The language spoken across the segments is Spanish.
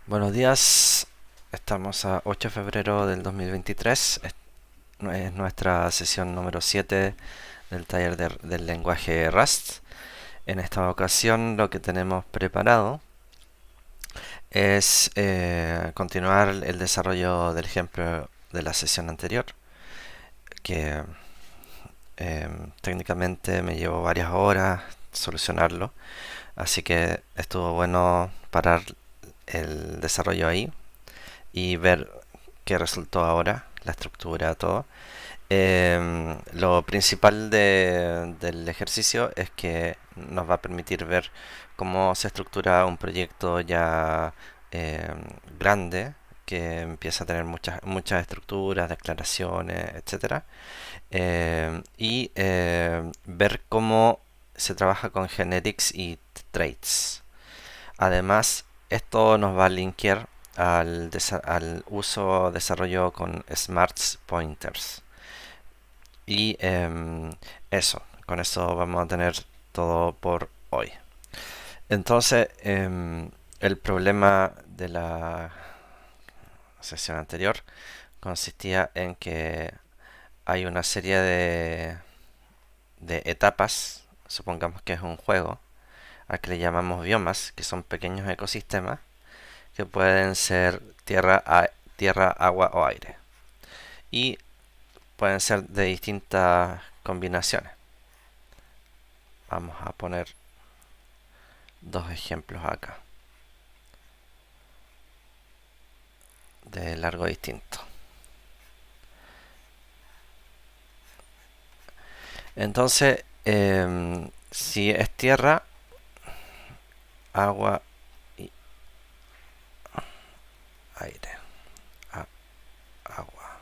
Buenos días, estamos a 8 de febrero del 2023. Es nuestra sesión número 7 del taller del lenguaje Rust. En esta ocasión lo que tenemos preparado es continuar el desarrollo del ejemplo de la sesión anterior, que técnicamente me llevó varias horas solucionarlo, así que estuvo bueno parar el desarrollo ahí y ver qué resultó ahora, la estructura, todo. Lo principal del ejercicio es que nos va a permitir ver cómo se estructura un proyecto ya grande, que empieza a tener muchas estructuras, declaraciones, etcétera, y ver cómo se trabaja con generics y traits. Además, esto nos va a linkear al uso desarrollo con smarts pointers. Y eso, con eso vamos a tener todo por hoy. Entonces, el problema de la sesión anterior consistía en que hay una serie de etapas, supongamos que es un juego, al que le llamamos biomas, que son pequeños ecosistemas, que pueden ser tierra, agua o aire. Y pueden ser de distintas combinaciones. Vamos a poner dos ejemplos acá de largo distinto. Entonces, si es tierra, agua y aire. Agua.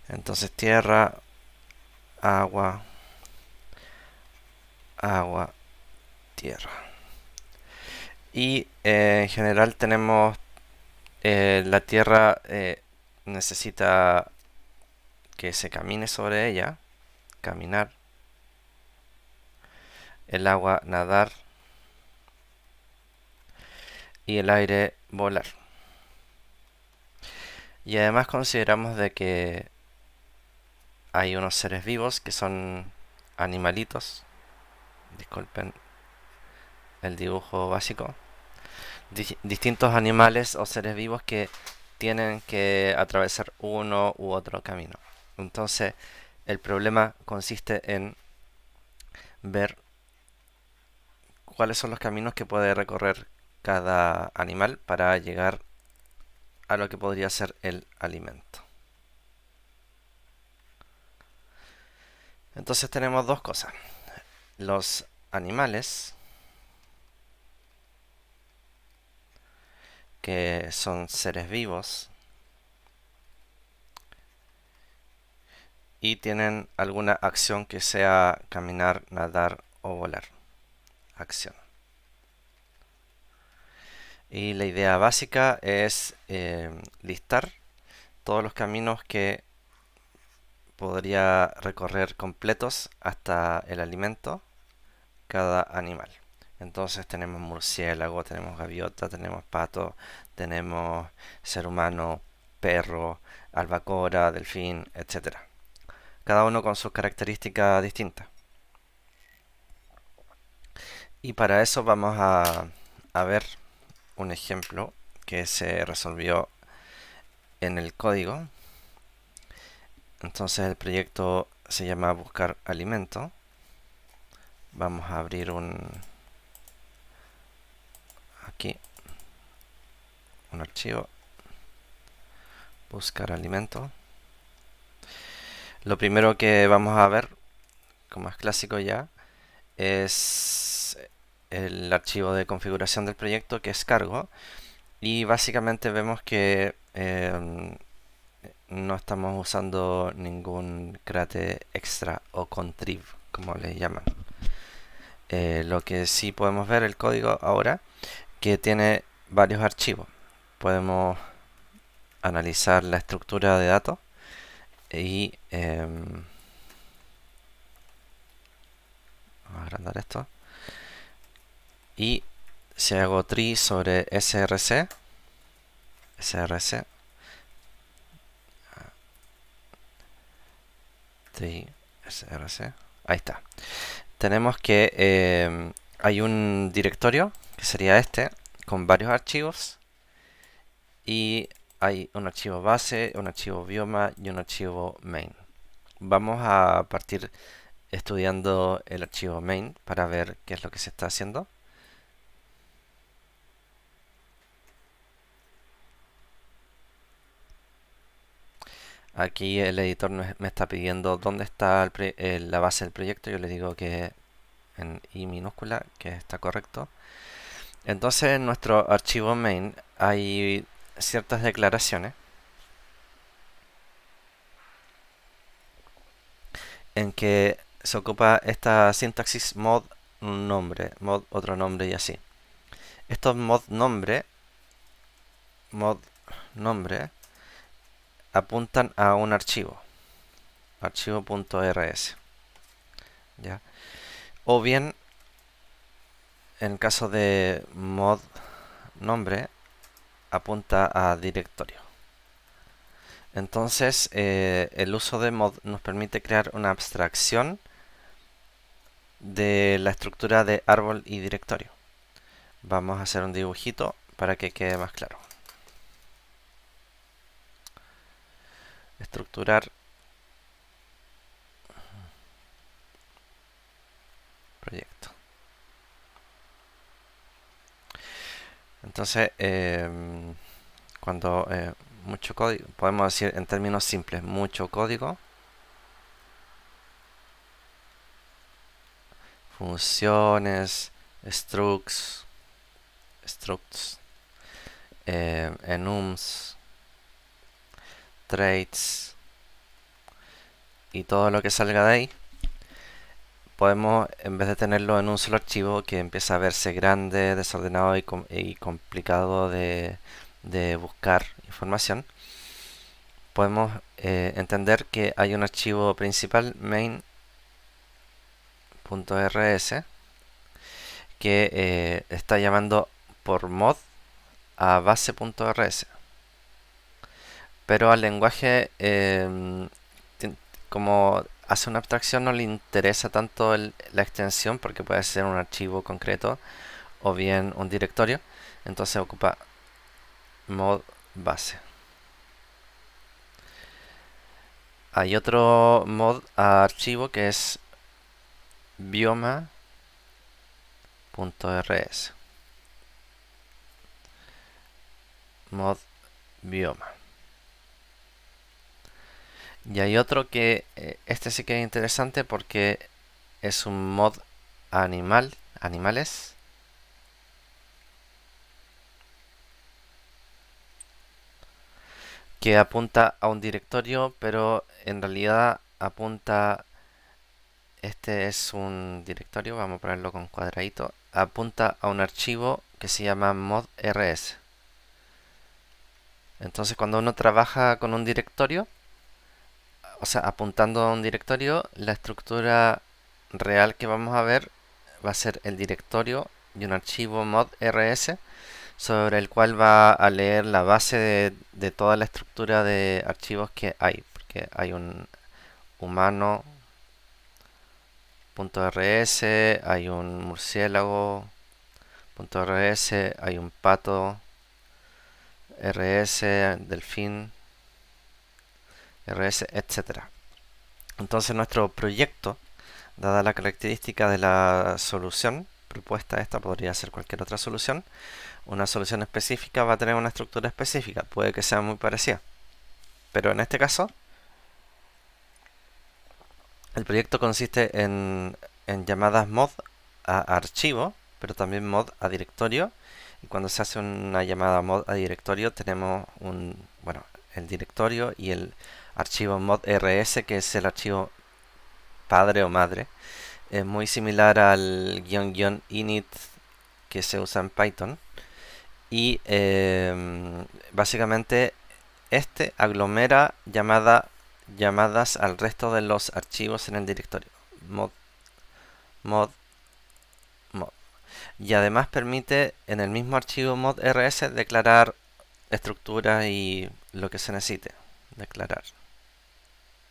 Entonces, tierra, agua, agua, tierra. Y en general tenemos la tierra necesita que se camine sobre ella, caminar. El agua, nadar. Y el aire, volar. Y además consideramos de que hay unos seres vivos que son animalitos. Disculpen el dibujo básico. Distintos animales o seres vivos que tienen que atravesar uno u otro camino. Entonces, el problema consiste en ver cuáles son los caminos que puede recorrer cada animal para llegar a lo que podría ser el alimento. Entonces tenemos dos cosas. Los animales, que son seres vivos y tienen alguna acción que sea caminar, nadar o volar. Acción. Y la idea básica es listar todos los caminos que podría recorrer completos hasta el alimento cada animal. Entonces tenemos murciélago, tenemos gaviota, tenemos pato, tenemos ser humano, perro, albacora, delfín, etcétera. Cada uno con sus características distintas. Y para eso vamos a ver un ejemplo que se resolvió en el código. Entonces el proyecto se llama buscar alimento. Vamos a abrir aquí un archivo, buscar alimento. Lo primero que vamos a ver, como es clásico ya, es el archivo de configuración del proyecto, que es cargo, y básicamente vemos que no estamos usando ningún crate extra o contrib, como le llaman. Lo que sí podemos ver el código ahora, que tiene varios archivos. Podemos analizar la estructura de datos y vamos a agrandar esto, y si hago tree sobre src, tree src, ahí está. Tenemos que hay un directorio, que sería este, con varios archivos, y hay un archivo base, un archivo bioma y un archivo main. Vamos a partir estudiando el archivo main para ver qué es lo que se está haciendo. Aquí el editor me está pidiendo dónde está la base del proyecto. Yo le digo que en I minúscula, que está correcto. Entonces en nuestro archivo main hay ciertas declaraciones en que se ocupa esta sintaxis mod nombre, mod otro nombre y así. Estos mod nombre apuntan a un archivo.rs, ¿ya? O bien, en el caso de mod nombre, apunta a directorio. Entonces, el uso de mod nos permite crear una abstracción de la estructura de árbol y directorio. Vamos a hacer un dibujito para que quede más claro. Estructurar proyecto. Entonces, cuando mucho código, podemos decir en términos simples, mucho código, funciones, structs, enums, traits y todo lo que salga de ahí, podemos, en vez de tenerlo en un solo archivo que empieza a verse grande, desordenado y complicado de buscar información, podemos entender que hay un archivo principal main.rs que está llamando por mod a base.rs, pero al lenguaje como hace una abstracción no le interesa tanto la extensión, porque puede ser un archivo concreto o bien un directorio. Entonces ocupa mod base. Hay otro mod a archivo que es bioma.rs, mod bioma. Y hay otro que este sí que es interesante porque es un mod animales, que apunta a un directorio, pero en realidad apunta, este es un directorio, vamos a ponerlo con cuadradito, apunta a un archivo que se llama modrs. Entonces cuando uno trabaja con un directorio, o sea, apuntando a un directorio, la estructura real que vamos a ver va a ser el directorio y un archivo modrs sobre el cual va a leer la base de toda la estructura de archivos que hay, porque hay un humano.rs, hay un murciélago.rs, hay un pato rs, delfín rs, etcétera. Entonces nuestro proyecto, dada la característica de la solución propuesta, esta podría ser cualquier otra solución, una solución específica va a tener una estructura específica, puede que sea muy parecida, pero en este caso el proyecto consiste en llamadas mod a archivo, pero también mod a directorio. Y cuando se hace una llamada mod a directorio tenemos el directorio y el archivo modrs, que es el archivo padre o madre. Es muy similar al --init que se usa en Python. Y básicamente este aglomera llamadas al resto de los archivos en el directorio. Mod, mod, mod. Y además permite en el mismo archivo mod.rs declarar estructuras y lo que se necesite. Declarar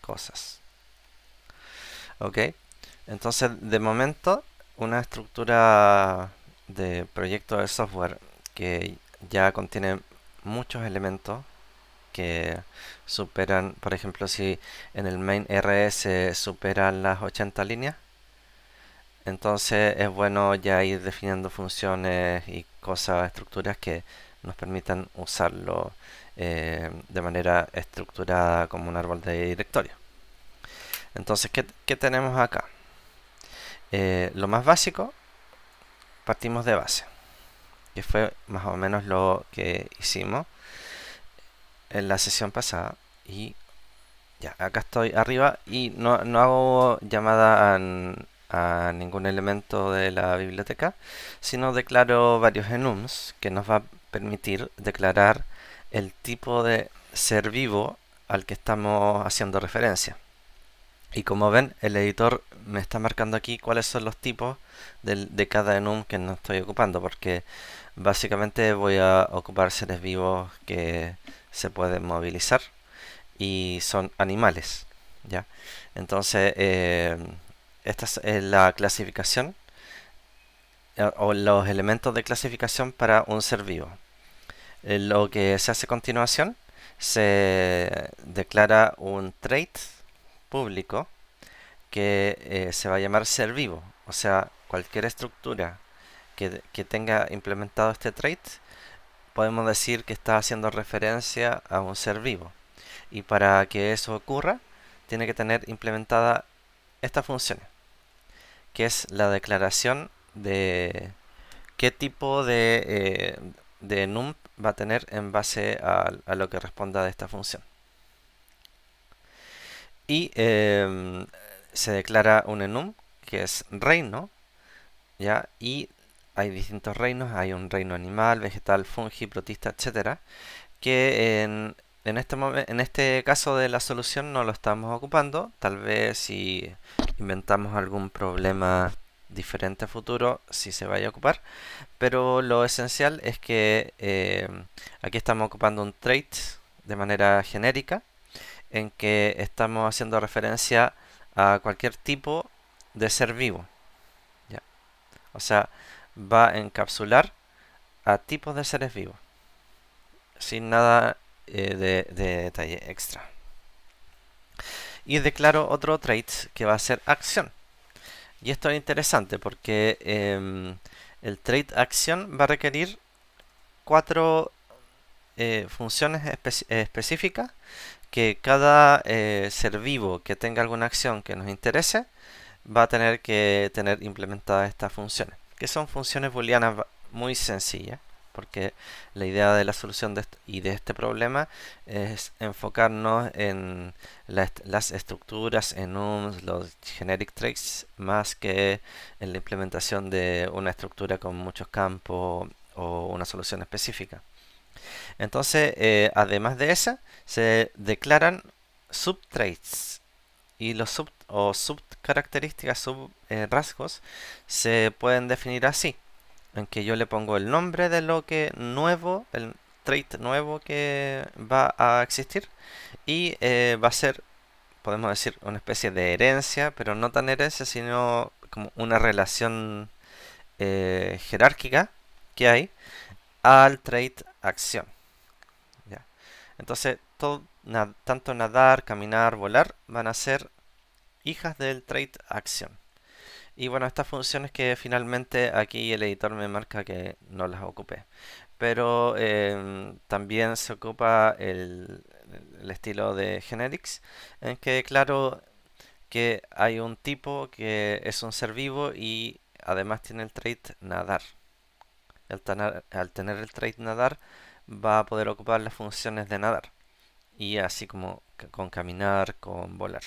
cosas. Ok. Entonces, de momento, una estructura de proyecto de software que ya contiene muchos elementos que superan, por ejemplo, si en el main RS superan las 80 líneas, entonces es bueno ya ir definiendo funciones y cosas, estructuras que nos permitan usarlo de manera estructurada como un árbol de directorio. Entonces, ¿qué tenemos acá? Lo más básico, partimos de base, que fue más o menos lo que hicimos en la sesión pasada. Y ya, acá estoy arriba y no hago llamada a ningún elemento de la biblioteca, sino declaro varios enums que nos va a permitir declarar el tipo de ser vivo al que estamos haciendo referencia. Y como ven, el editor me está marcando aquí cuáles son los tipos de cada enum que no estoy ocupando, porque básicamente voy a ocupar seres vivos que se pueden movilizar y son animales, ¿ya? Entonces, esta es la clasificación o los elementos de clasificación para un ser vivo. Lo que se hace a continuación, se declara un trait público que se va a llamar ser vivo. O sea, cualquier estructura que tenga implementado este trait, podemos decir que está haciendo referencia a un ser vivo. Y para que eso ocurra, tiene que tener implementada esta función, que es la declaración de qué tipo de enum va a tener en base a lo que responda de esta función. Y se declara un enum que es reino, ¿ya? Y hay distintos reinos, hay un reino animal, vegetal, fungi, protista, etcétera, que en este caso de la solución no lo estamos ocupando. Tal vez si inventamos algún problema diferente a futuro, sí se vaya a ocupar. Pero lo esencial es que aquí estamos ocupando un trait de manera genérica, en que estamos haciendo referencia a cualquier tipo de ser vivo, ¿ya? O sea, va a encapsular a tipos de seres vivos, sin nada de detalle extra. Y declaro otro trait que va a ser acción. Y esto es interesante porque el trait acción va a requerir cuatro funciones específicas que cada ser vivo que tenga alguna acción que nos interese va a tener que tener implementadas estas funciones, que son funciones booleanas muy sencillas, porque la idea de la solución y de este problema es enfocarnos en las estructuras, enums, los generic traits, más que en la implementación de una estructura con muchos campos o una solución específica. Entonces, además de esa, se declaran subtraits y los subcaracterísticas, subrasgos, se pueden definir así, en que yo le pongo el nombre de lo que nuevo, el trait nuevo que va a existir y va a ser, podemos decir, una especie de herencia, pero no tan herencia, sino como una relación jerárquica que hay al trait acción. ¿Ya? Entonces, tanto nadar, caminar, volar van a ser hijas del trait acción. Y bueno, estas funciones que finalmente aquí el editor me marca que no las ocupé. Pero también se ocupa el estilo de generics, en que claro que hay un tipo que es un ser vivo y además tiene el trait nadar. Al tener el trait nadar va a poder ocupar las funciones de nadar. Y así como con caminar, con volar.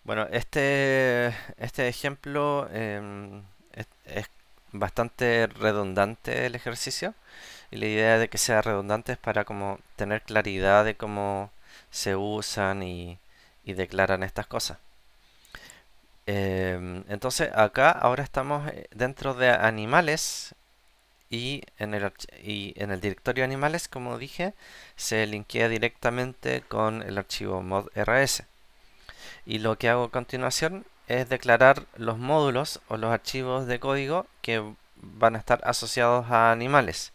Bueno, este ejemplo es bastante redundante el ejercicio y la idea de que sea redundante es para como tener claridad de cómo se usan y declaran estas cosas. Entonces acá ahora estamos dentro de animales y en el directorio animales, como dije, se linkea directamente con el archivo modrs. Y lo que hago a continuación es declarar los módulos o los archivos de código que van a estar asociados a animales,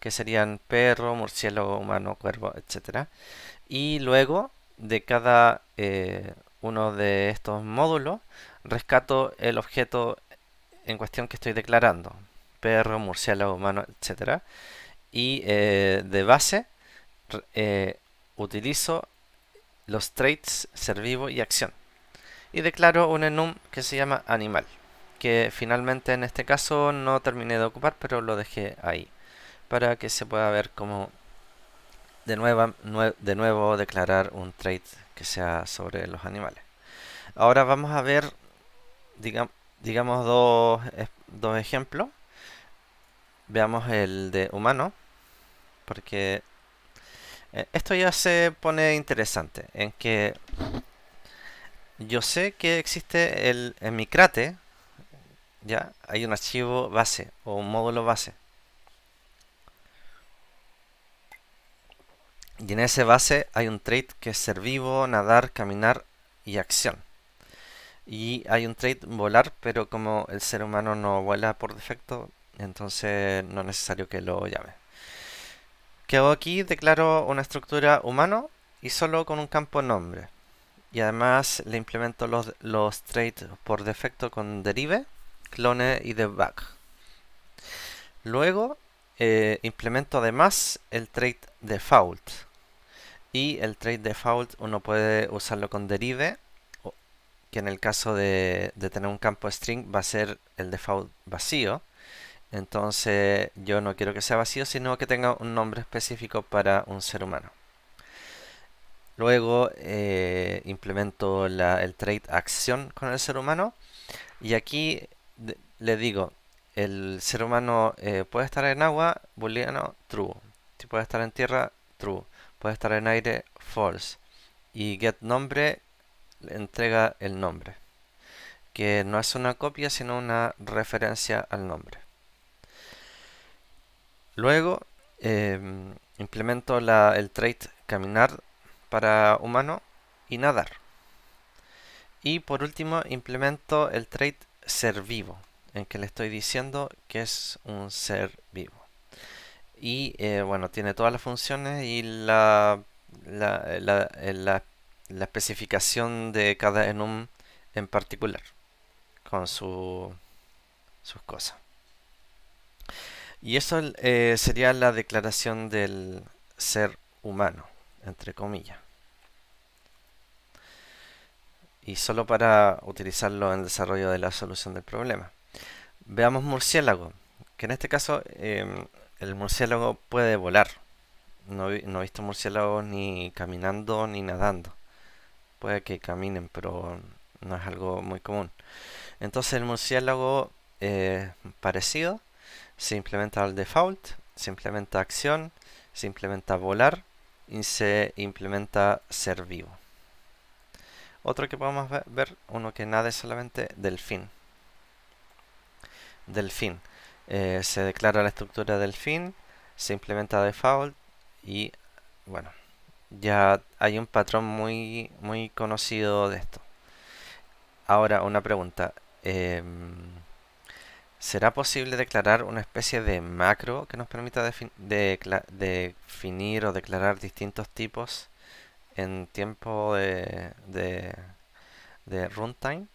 que serían perro, murciélago, humano, cuervo, etcétera. Y luego de cada uno de estos módulos rescato el objeto en cuestión que estoy declarando, perro, murciélago, humano, etcétera. Y de base eh, utilizo los traits ser vivo y acción y declaro un enum que se llama animal, que finalmente en este caso no terminé de ocupar, pero lo dejé ahí para que se pueda ver como de nuevo declarar un trait que sea sobre los animales. Ahora vamos a ver, digam- digamos, dos ejemplos. Veamos el de humano, porque esto ya se pone interesante, en que yo sé que existe en mi crate, ya hay un archivo base o un módulo base. Y en ese base hay un trait que es ser vivo, nadar, caminar y acción. Y hay un trait volar, pero como el ser humano no vuela por defecto, entonces no es necesario que lo llame. ¿Qué hago aquí? Declaro una estructura humano y solo con un campo nombre. Y además le implemento los traits por defecto con derive, clone y debug. Luego implemento además el trait default. Y el trait default uno puede usarlo con derive, que en el caso de tener un campo string va a ser el default vacío. Entonces yo no quiero que sea vacío, sino que tenga un nombre específico para un ser humano. Luego implemento el trait acción con el ser humano y aquí le digo, el ser humano puede estar en agua, booleano, true. Si puede estar en tierra, true. Puede estar en aire, false. Y get nombre le entrega el nombre, que no es una copia, sino una referencia al nombre. Luego implemento el trait caminar para humano y nadar. Y por último implemento el trait ser vivo, en que le estoy diciendo que es un ser vivo. Y bueno, tiene todas las funciones y la, la- la- la especificación de cada enum en particular, con sus cosas. Y eso sería la declaración del ser humano, entre comillas. Y solo para utilizarlo en el desarrollo de la solución del problema. Veamos murciélago, que en este caso el murciélago puede volar. No he visto murciélagos ni caminando ni nadando. Puede que caminen, pero no es algo muy común. Entonces el murciélago parecido se implementa al default, se implementa acción, se implementa volar y se implementa ser vivo. Otro que podemos ver, uno que nada es solamente delfín. Delfín. Se declara la estructura delfín, se implementa default y bueno, ya hay un patrón muy conocido de esto. Ahora, una pregunta. ¿Será posible declarar una especie de macro que nos permita definir o declarar distintos tipos en tiempo de runtime?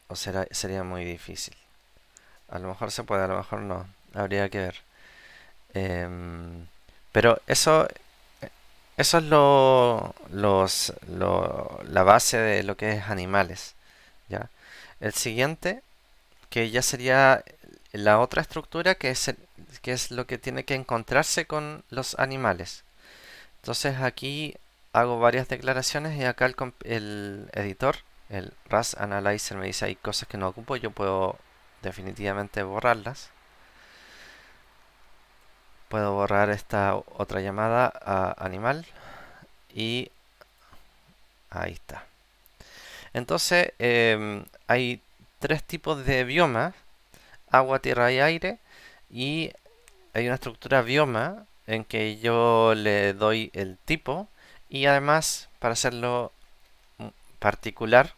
¿O sería muy difícil? A lo mejor se puede, a lo mejor no. Habría que ver. Em, pero eso es la base de lo que es animales, ¿ya? El siguiente, que ya sería la otra estructura, que es lo que tiene que encontrarse con los animales. Entonces aquí hago varias declaraciones y acá el editor, el Rust Analyzer, me dice hay cosas que no ocupo, yo puedo definitivamente borrarlas. Puedo borrar esta otra llamada a animal y ahí está. Entonces, hay tres tipos de biomas: agua, tierra y aire. Y hay una estructura bioma en que yo le doy el tipo, y además, para hacerlo particular,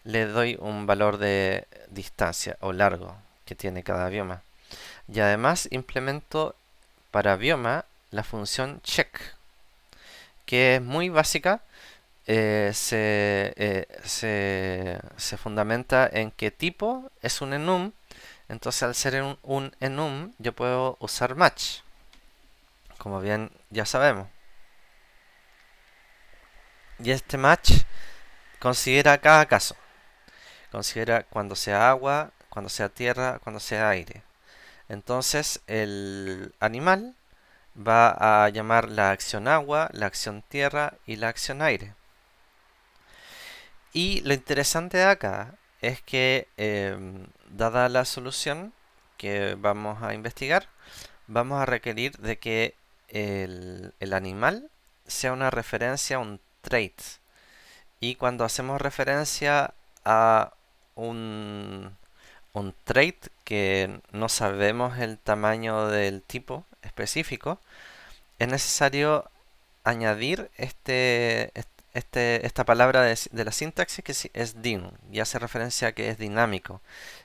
le doy un valor de distancia o largo que tiene cada bioma. Y además implemento para bioma la función check, que es muy básica. Se fundamenta en que tipo es un enum. Entonces, al ser un enum, yo puedo usar match, como bien ya sabemos. Y este match considera cada caso. Considera cuando sea agua, cuando sea tierra, cuando sea aire. Entonces, el animal va a llamar la acción agua, la acción tierra y la acción aire. Y lo interesante de acá es que, dada la solución que vamos a investigar, vamos a requerir de que el animal sea una referencia a un trait. Y cuando hacemos referencia a un, un trait que no sabemos el tamaño del tipo específico, es necesario añadir esta palabra de la sintaxis, que es dim, y hace referencia a que es dinámico.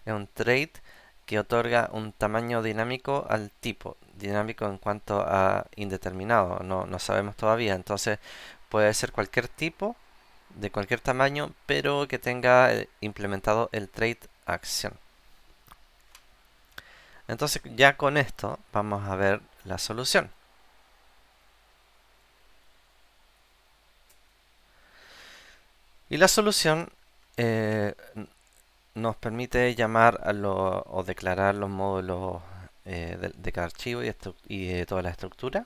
Es un trait que otorga un tamaño dinámico al tipo, dinámico en cuanto a indeterminado, no sabemos todavía. Entonces puede ser cualquier tipo, de cualquier tamaño, pero que tenga implementado el trait acción. Entonces, ya con esto vamos a ver la solución. Y la solución, eh, nos permite llamar o declarar los módulos de cada archivo y de toda la estructura.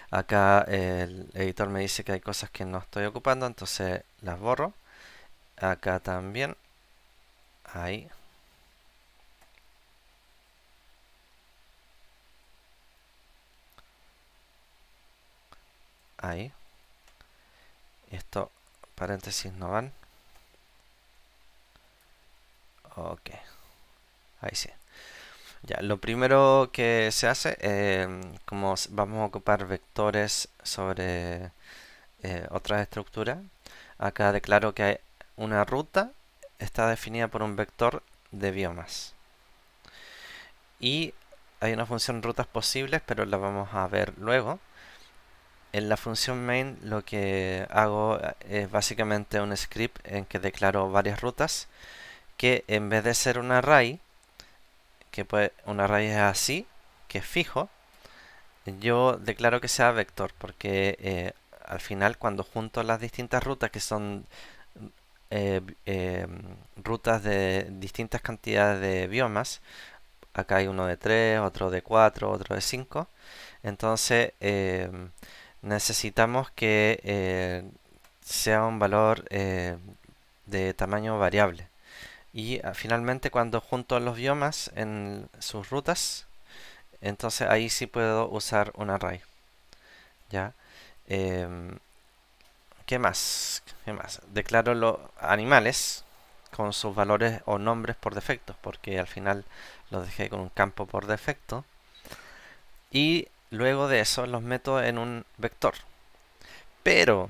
Acá el editor me dice que hay cosas que no estoy ocupando, entonces las borro. Acá también. Ahí. Ahí. Esto, paréntesis no van. Ok. Ahí sí. Ya, lo primero que se hace, como vamos a ocupar vectores sobre otras estructuras, acá declaro que una ruta está definida por un vector de biomas. Y hay una función rutas posibles, pero la vamos a ver luego. En la función main lo que hago es básicamente un script en que declaro varias rutas, que en vez de ser un array, un array es así, que es fijo, yo declaro que sea vector, porque al final, cuando junto las distintas rutas, que son rutas de distintas cantidades de biomas, acá hay uno de 3, otro de 4, otro de 5, entonces necesitamos que sea un valor de tamaño variable. Y finalmente, cuando junto los biomas en sus rutas, entonces ahí sí puedo usar un array. ¿Ya? Em, ¿Qué más? ¿Qué más? Declaro los animales con sus valores o nombres por defecto, porque al final los dejé con un campo por defecto. Y luego de eso los meto en un vector. Pero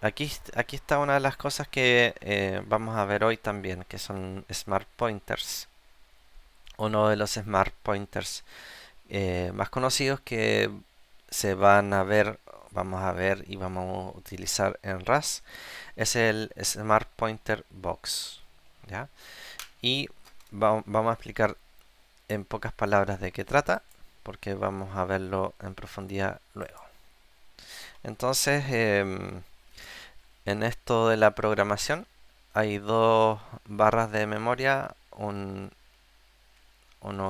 aquí está una de las cosas que vamos a ver hoy también, que son Smart Pointers. Uno de los Smart Pointers más conocidos que se van a ver, vamos a ver y vamos a utilizar en RAS, es el Smart Pointer Box. ¿Ya? Y vamos a explicar en pocas palabras de qué trata, porque vamos a verlo en profundidad luego. Entonces, en esto de la programación hay dos barras de memoria, uno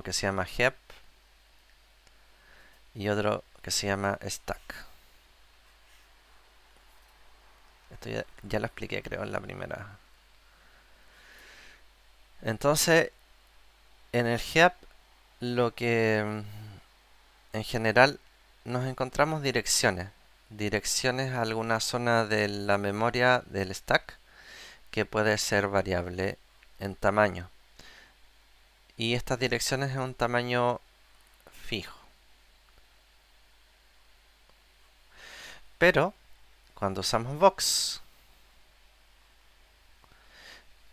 que se llama heap y otro que se llama stack. Esto ya lo expliqué, creo, en la primera. Entonces, en el heap, lo que en general nos encontramos direcciones a alguna zona de la memoria del stack, que puede ser variable en tamaño. Y estas direcciones es un tamaño fijo. Pero cuando usamos box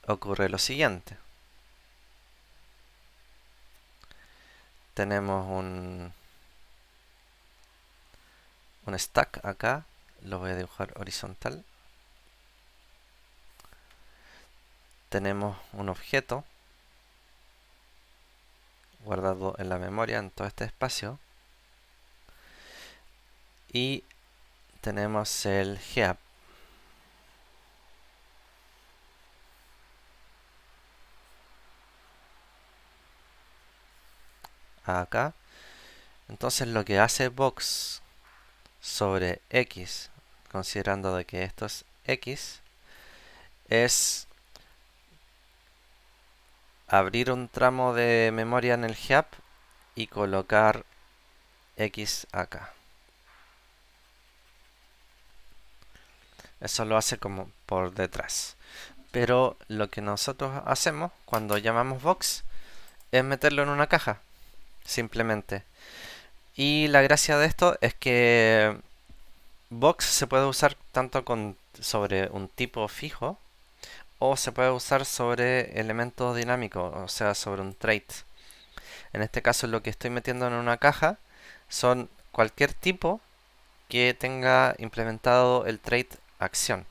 ocurre lo siguiente. Tenemos un stack acá. Lo voy a dibujar horizontal. Tenemos un objeto guardado en la memoria en todo este espacio. Y tenemos el heap. Acá. Entonces lo que hace box sobre x, considerando de que esto es x, es abrir un tramo de memoria en el heap y colocar x acá. Eso lo hace como por detrás. Pero lo que nosotros hacemos cuando llamamos box es meterlo en una caja, simplemente. Y la gracia de esto es que box se puede usar tanto sobre un tipo fijo o se puede usar sobre elementos dinámicos, o sea, sobre un trait. En este caso lo que estoy metiendo en una caja son cualquier tipo que tenga implementado el trait acción.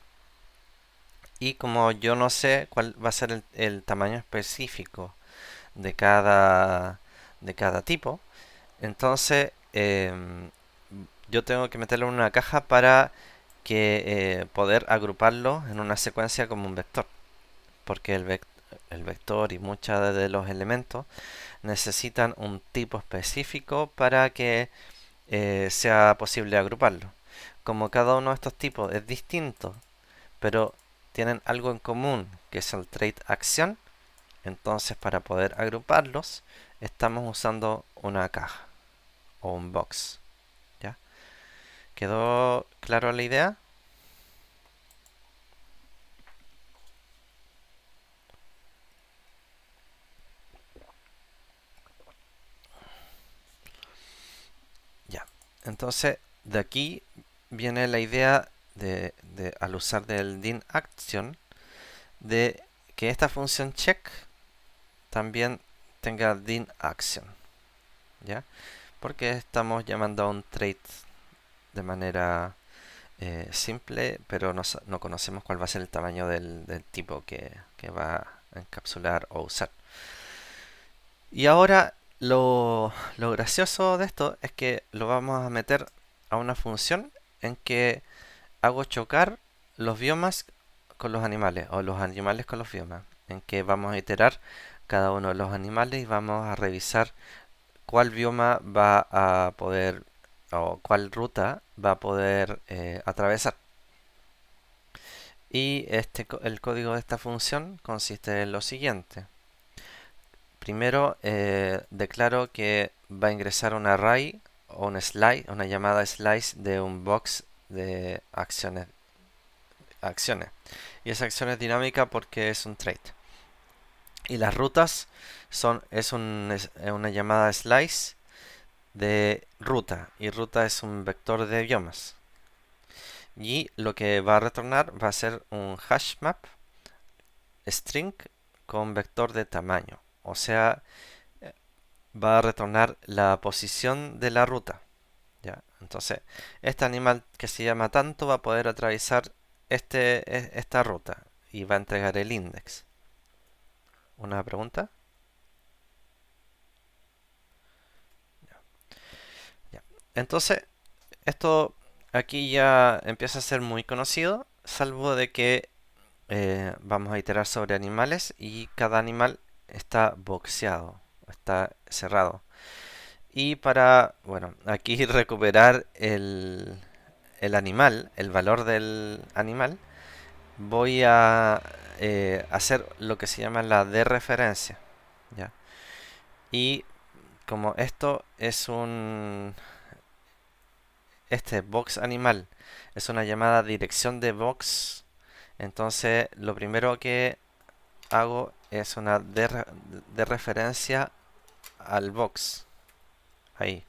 Y como yo no sé cuál va a ser el tamaño específico de cada tipo, entonces yo tengo que meterlo en una caja para que poder agruparlo en una secuencia como un vector. Porque el vector y muchos de los elementos necesitan un tipo específico para que sea posible agruparlo. Como cada uno de estos tipos es distinto, pero tienen algo en común, que es el trait acción, entonces para poder agruparlos estamos usando una caja o un box. ¿Ya? ¿Quedó claro la idea? Ya. Entonces, de aquí viene la idea al usar del din action, de que esta función check también tenga din action. ¿Ya? Porque estamos llamando a un trait de manera simple, pero no conocemos cuál va a ser el tamaño del tipo que va a encapsular o usar. Y ahora lo gracioso de esto es que lo vamos a meter a una función en que hago chocar los biomas con los animales o los animales con los biomas, en que vamos a iterar cada uno de los animales y vamos a revisar cuál bioma va a poder o cuál ruta va a poder atravesar. Y el código de esta función consiste en lo siguiente. Primero declaro que va a ingresar un array o un slice, una llamada slice de un box de acciones. Y esa acción es dinámica porque es un trait. Y las rutas es una llamada slice de ruta. Y ruta es un vector de biomas. Y lo que va a retornar va a ser un hash map string con vector de tamaño. O sea, va a retornar la posición de la ruta. ¿Ya? Entonces, este animal que se llama tanto va a poder atravesar esta ruta y va a entregar el index. ¿Una pregunta? Ya. Entonces, esto aquí ya empieza a ser muy conocido, salvo de que vamos a iterar sobre animales y cada animal está boxeado, está cerrado. Y para, bueno, aquí recuperar el animal, el valor del animal, voy a hacer lo que se llama la dereferencia. ¿Ya? Y como esto es este box animal es una llamada dirección de box Entonces, lo primero que hago es una de referencia al box. Ahí.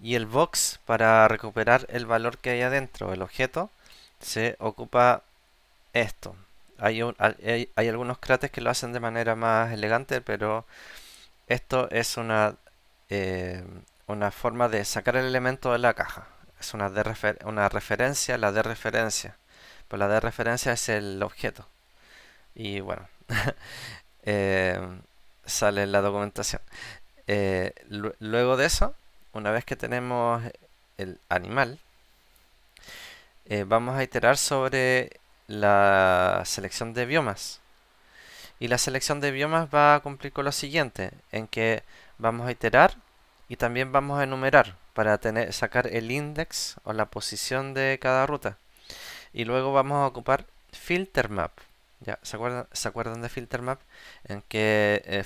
Y el box, para recuperar el valor que hay adentro del objeto, se ocupa esto. Hay algunos cráteres que lo hacen de manera más elegante, pero esto es eh, una forma de sacar el elemento de la caja. Es una referencia, la de referencia. Pues la de referencia es el objeto. Y bueno, eh, sale en la documentación. Luego de eso, una vez que tenemos el animal, vamos a iterar sobre la selección de biomas. Y la selección de biomas va a cumplir con lo siguiente, en que vamos a iterar y también vamos a enumerar para sacar el index o la posición de cada ruta. Y luego vamos a ocupar filter map. ¿Ya? ¿Se acuerdan de filter map? En que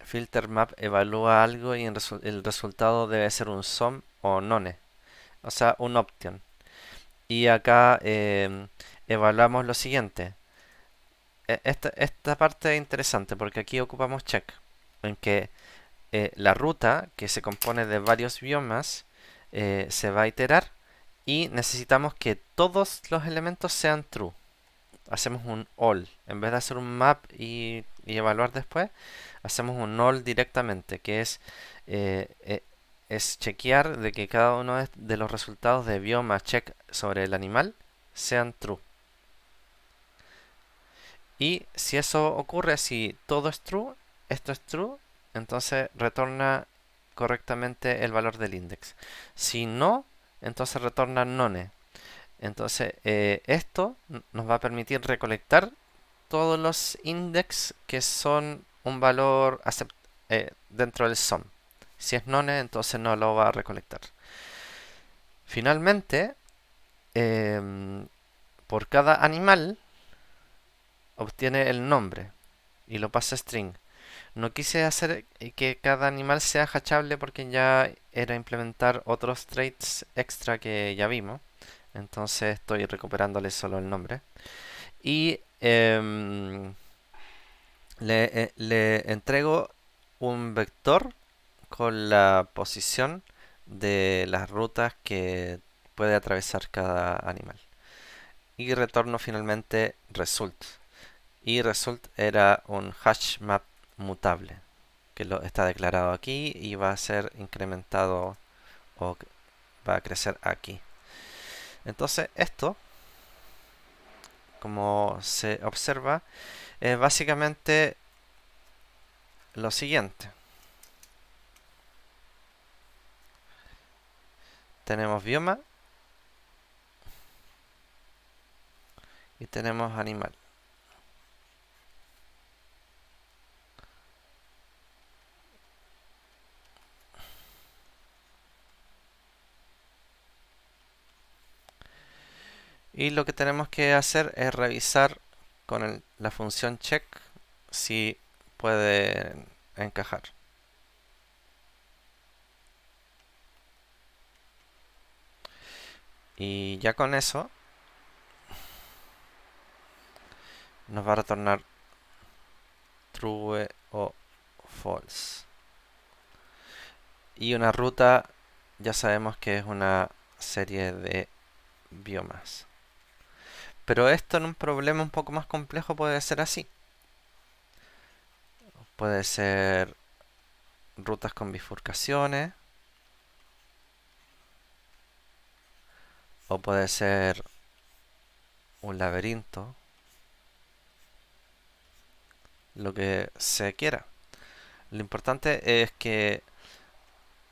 filter map evalúa algo y el resultado debe ser un sum o none, o sea, un option. Y acá evaluamos lo siguiente. Esta parte es interesante porque aquí ocupamos check, en que la ruta, que se compone de varios biomas, se va a iterar y necesitamos que todos los elementos sean true. Hacemos un all. En vez de hacer un map y evaluar después, hacemos un all directamente, que es chequear de que cada uno de los resultados de bioma check sobre el animal sean true. Y si eso ocurre, si todo es true, esto es true, entonces retorna correctamente el valor del index. Si no, entonces retorna none. Entonces esto nos va a permitir recolectar todos los index que son un valor dentro del sum. Si es none, entonces no lo va a recolectar. Finalmente, por cada animal obtiene el nombre y lo pasa a string. No quise hacer que cada animal sea hachable porque ya era implementar otros traits extra que ya vimos. Entonces estoy recuperándole solo el nombre. Y le entrego un vector con la posición de las rutas que puede atravesar cada animal. Y retorno finalmente result. Y result era un hash map mutable que está declarado aquí y va a ser incrementado o va a crecer aquí. Entonces esto, como se observa, es básicamente lo siguiente. Tenemos bioma y tenemos animal. Y lo que tenemos que hacer es revisar con la función check si puede encajar. Y ya con eso nos va a retornar true o false. Y una ruta ya sabemos que es una serie de biomas. Pero esto en un problema un poco más complejo puede ser así. Puede ser rutas con bifurcaciones. O puede ser un laberinto. Lo que se quiera. Lo importante es que,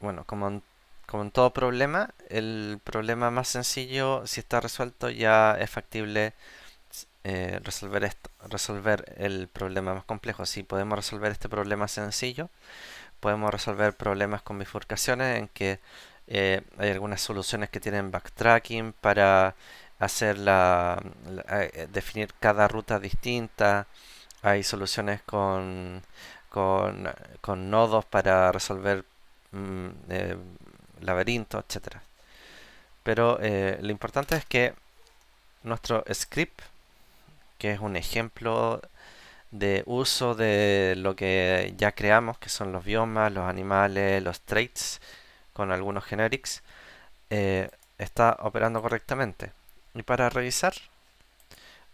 bueno, como en todo problema, el problema más sencillo, si está resuelto, ya es factible resolver el problema más complejo. Si podemos resolver este problema sencillo, podemos resolver problemas con bifurcaciones en que hay algunas soluciones que tienen backtracking para hacer definir cada ruta distinta. Hay soluciones con, con nodos para resolver laberintos, etcétera. Pero lo importante es que nuestro script que es un ejemplo de uso de lo que ya creamos, que son los biomas, los animales, los traits, con algunos generics, está operando correctamente. Y para revisar,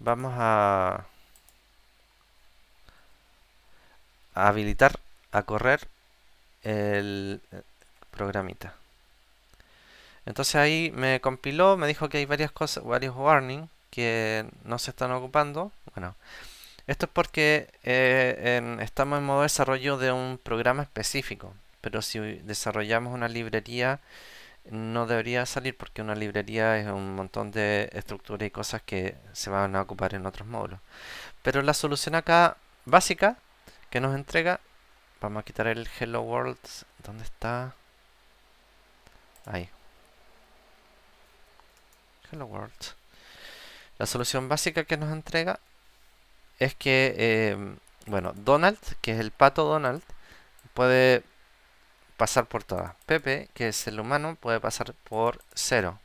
vamos a habilitar a correr el programita. Entonces ahí me compiló, me dijo que hay varias cosas, varios warnings que no se están ocupando. Bueno, esto es porque estamos en modo desarrollo de un programa específico, pero si desarrollamos una librería no debería salir porque una librería es un montón de estructuras y cosas que se van a ocupar en otros módulos. Pero la solución acá básica que nos entrega, vamos a quitar el Hello World, ¿dónde está? Ahí, Hello World. La solución básica que nos entrega es que, bueno, Donald, que es el pato Donald, puede pasar por todas. Pepe, que es el humano, puede pasar por cero.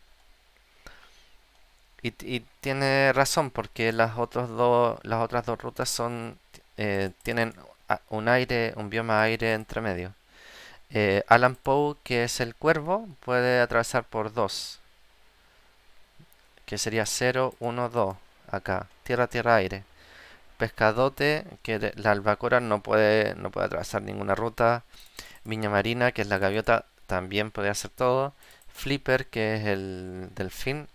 Y tiene razón porque las otras dos rutas tienen un aire, un bioma aire entre medio. Alan Poe, que es el cuervo, puede atravesar por 2, que sería 0, 1, 2 acá. Tierra, tierra, aire. Pescadote, que la albacora no puede atravesar ninguna ruta. Viña Marina, que es la gaviota, también puede hacer todo. Flipper, que es el delfín,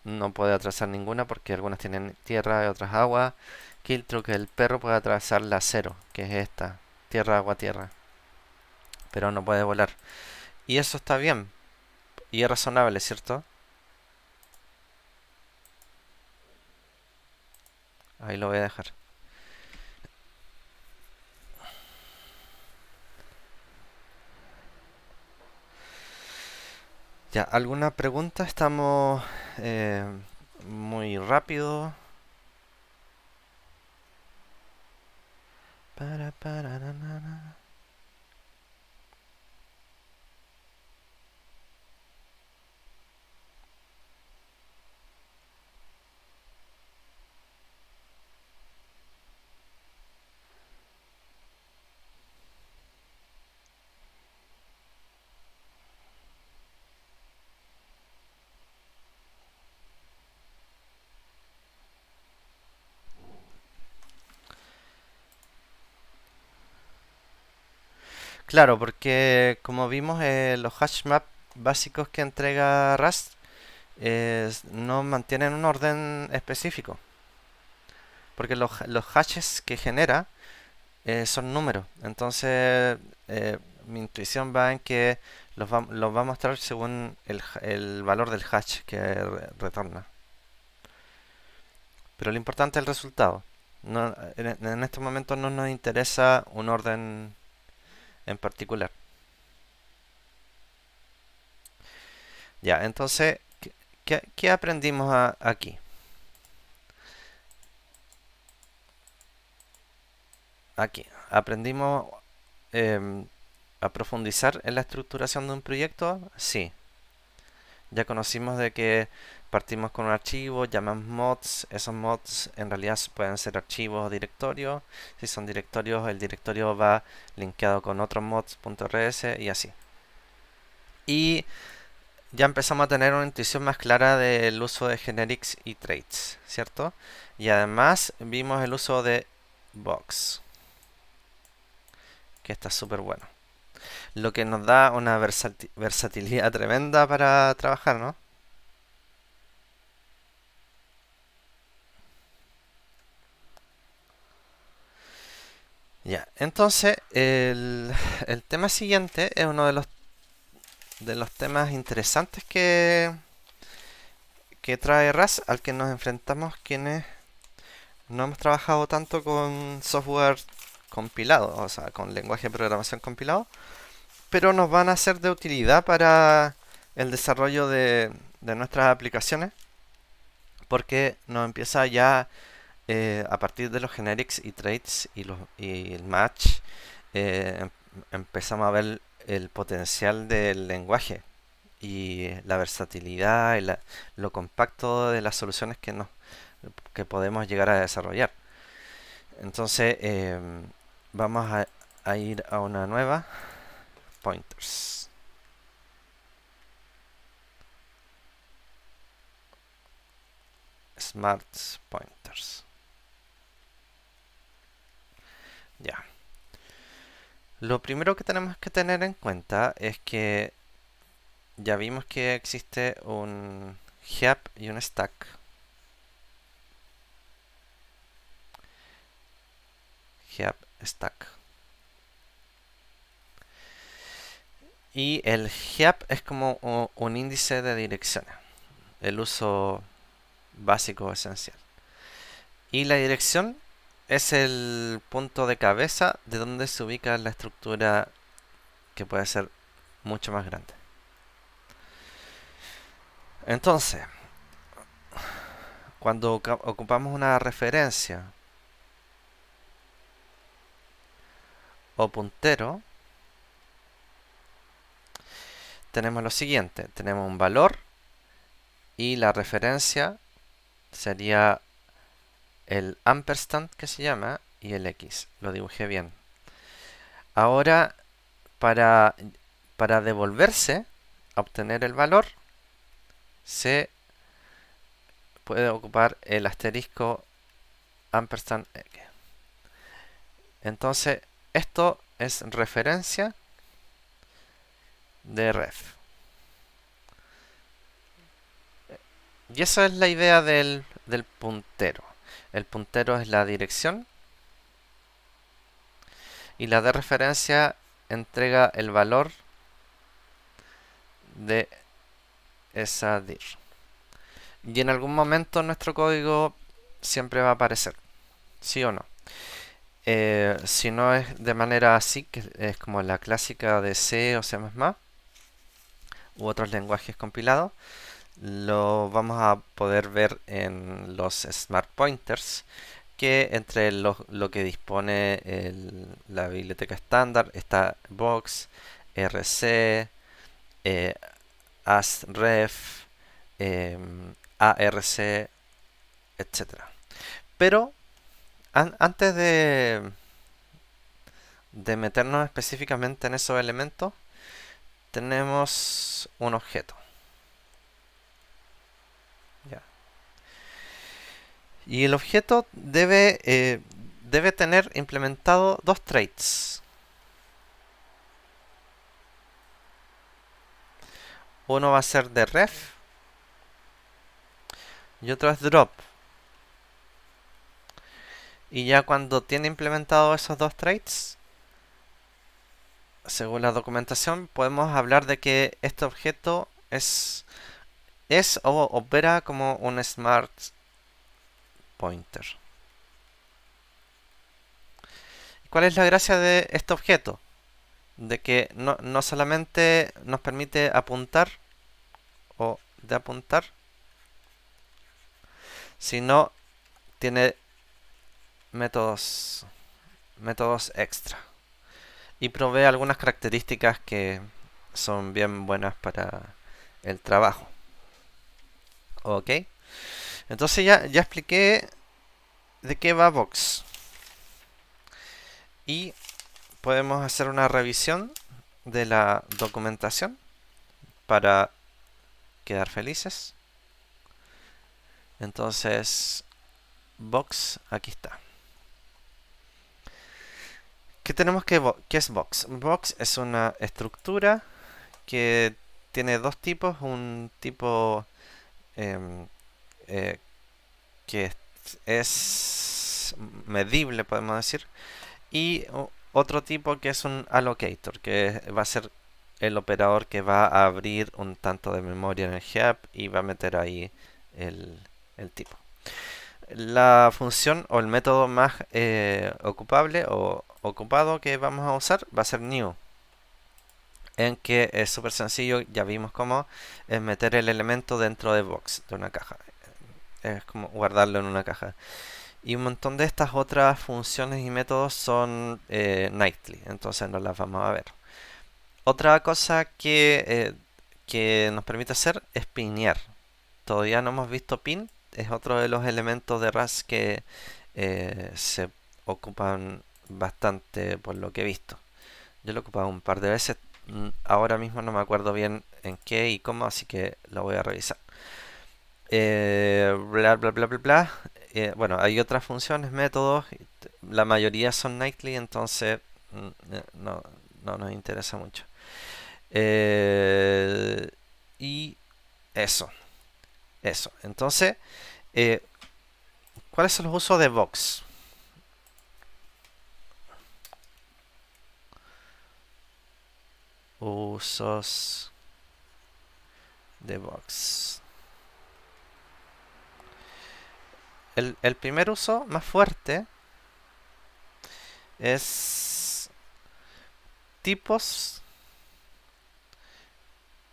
no puede atravesar ninguna porque algunas tienen tierra y otras agua. Kiltru, que es el perro, puede atravesar la cero, que es esta, tierra, agua, tierra, pero no puede volar. Y eso está bien y es razonable, ¿cierto? Ahí lo voy a dejar. Ya, ¿alguna pregunta? Estamos eh, muy rápido. Para. Claro, porque como vimos, los hash map básicos que entrega Rust no mantienen un orden específico. Porque los hashes que genera son números. Entonces, mi intuición va en que los va a mostrar según el valor del hash que retorna. Pero lo importante es el resultado. No, en este momento no nos interesa un orden en particular. Ya, entonces, ¿qué aprendimos aquí? Aquí, aprendimos em, a profundizar en la estructuración de un proyecto. Sí, ya conocimos de que partimos con un archivo, llamamos mods, esos mods en realidad pueden ser archivos o directorios. Si son directorios, el directorio va linkeado con otros mods.rs y así. Y ya empezamos a tener una intuición más clara del uso de generics y traits, ¿cierto? Y además vimos el uso de box, que está súper bueno. Lo que nos da una versatilidad tremenda para trabajar, ¿no? Ya, entonces el tema siguiente es uno de los temas interesantes que trae RAS, al que nos enfrentamos quienes no hemos trabajado tanto con software compilado, o sea, con lenguaje de programación compilado, pero nos van a ser de utilidad para el desarrollo de nuestras aplicaciones, porque nos empieza ya a partir de los generics y traits y el match, empezamos a ver el potencial del lenguaje y la versatilidad y lo compacto de las soluciones que nos que podemos llegar a desarrollar. Entonces vamos a ir a una nueva, pointers. Smart pointers. Ya. Lo primero que tenemos que tener en cuenta es que ya vimos que existe un heap y un stack. Heap, stack. Y el heap es como un índice de direcciones, el uso básico esencial. Y la dirección es el punto de cabeza de donde se ubica la estructura, que puede ser mucho más grande. Entonces, cuando ocupamos una referencia o puntero, tenemos lo siguiente: tenemos un valor y la referencia sería el ampersand, que se llama, y el X. Lo dibujé bien. Ahora, para, para devolverse a obtener el valor, se puede ocupar el asterisco ampersand X. Entonces, esto es referencia de ref. Y esa es la idea del puntero. El puntero es la dirección y la de referencia entrega el valor de esa dir. Y en algún momento nuestro código siempre va a aparecer, ¿sí o no? Si no es de manera así, que es como la clásica de C o C++ u otros lenguajes compilados, lo vamos a poder ver en los smart pointers, que entre lo que dispone la biblioteca estándar está Box, RC, AsRef, ARC, etc. Pero antes de meternos específicamente en esos elementos, tenemos un objeto. ¿Ya? Y el objeto debe tener implementado dos traits. Uno va a ser de ref y otro es drop. Y ya cuando tiene implementado esos dos traits, según la documentación, podemos hablar de que este objeto es o opera como un smart pointer. ¿Cuál es la gracia de este objeto? De que no solamente nos permite apuntar o de apuntar, sino tiene métodos extra y provee algunas características que son bien buenas para el trabajo. Ok, entonces ya expliqué de qué va Box y podemos hacer una revisión de la documentación para quedar felices. Entonces, Box, aquí está. ¿Qué tenemos qué es Box? Box es una estructura que tiene dos tipos. Un tipo em, eh, que es medible, podemos decir, y otro tipo que es un allocator, que va a ser el operador que va a abrir un tanto de memoria en el heap y va a meter ahí el tipo. La función o el método más ocupable o ocupado que vamos a usar va a ser new, en que es súper sencillo. Ya vimos cómo es meter el elemento dentro de box, de una caja. Es como guardarlo en una caja. Y un montón de estas otras funciones y métodos son nightly, entonces no las vamos a ver. Otra cosa que nos permite hacer es pinear. Todavía no hemos visto pin, es otro de los elementos de Rust que se ocupan bastante por lo que he visto. Yo lo he ocupado un par de veces. Ahora mismo no me acuerdo bien en qué y cómo, así que lo voy a revisar. Bla, bla, bla, bla, bla. Bueno, hay otras funciones, métodos. La mayoría son nightly, entonces no, no nos interesa mucho. Eh, y eso, eso. Entonces, eh, ¿cuáles son los usos de Vox? Usos de Vox. El primer uso más fuerte es tipos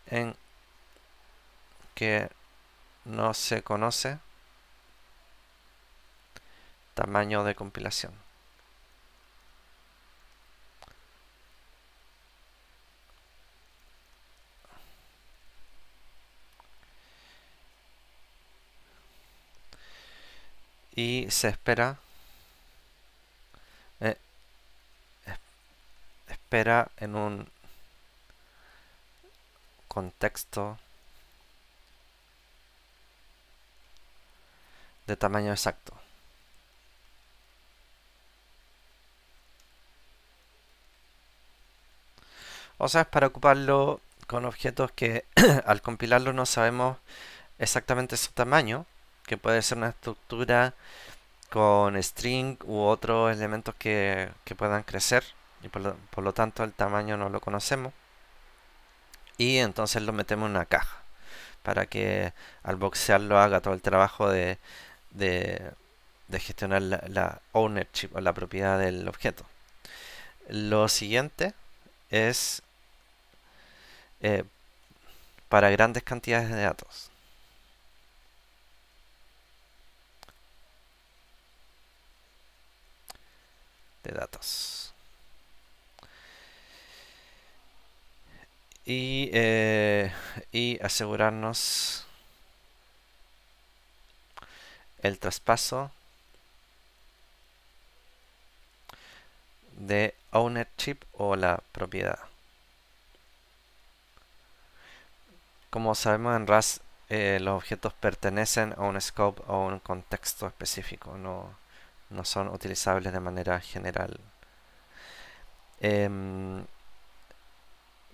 en que no se conoce tamaño de compilación. Y se eh, espera en un contexto de tamaño exacto. O sea, es para ocuparlo con objetos que al compilarlo no sabemos exactamente su tamaño, que puede ser una estructura con string u otros elementos que puedan crecer y por lo tanto el tamaño no lo conocemos y entonces lo metemos en una caja para que al boxearlo haga todo el trabajo de, de gestionar la ownership o la propiedad del objeto. Lo siguiente es eh, para grandes cantidades de datos. De datos. Y, y asegurarnos el traspaso de ownership o la propiedad. Como sabemos en Rust, los objetos pertenecen a un scope o un contexto específico, no son utilizables de manera general. Em,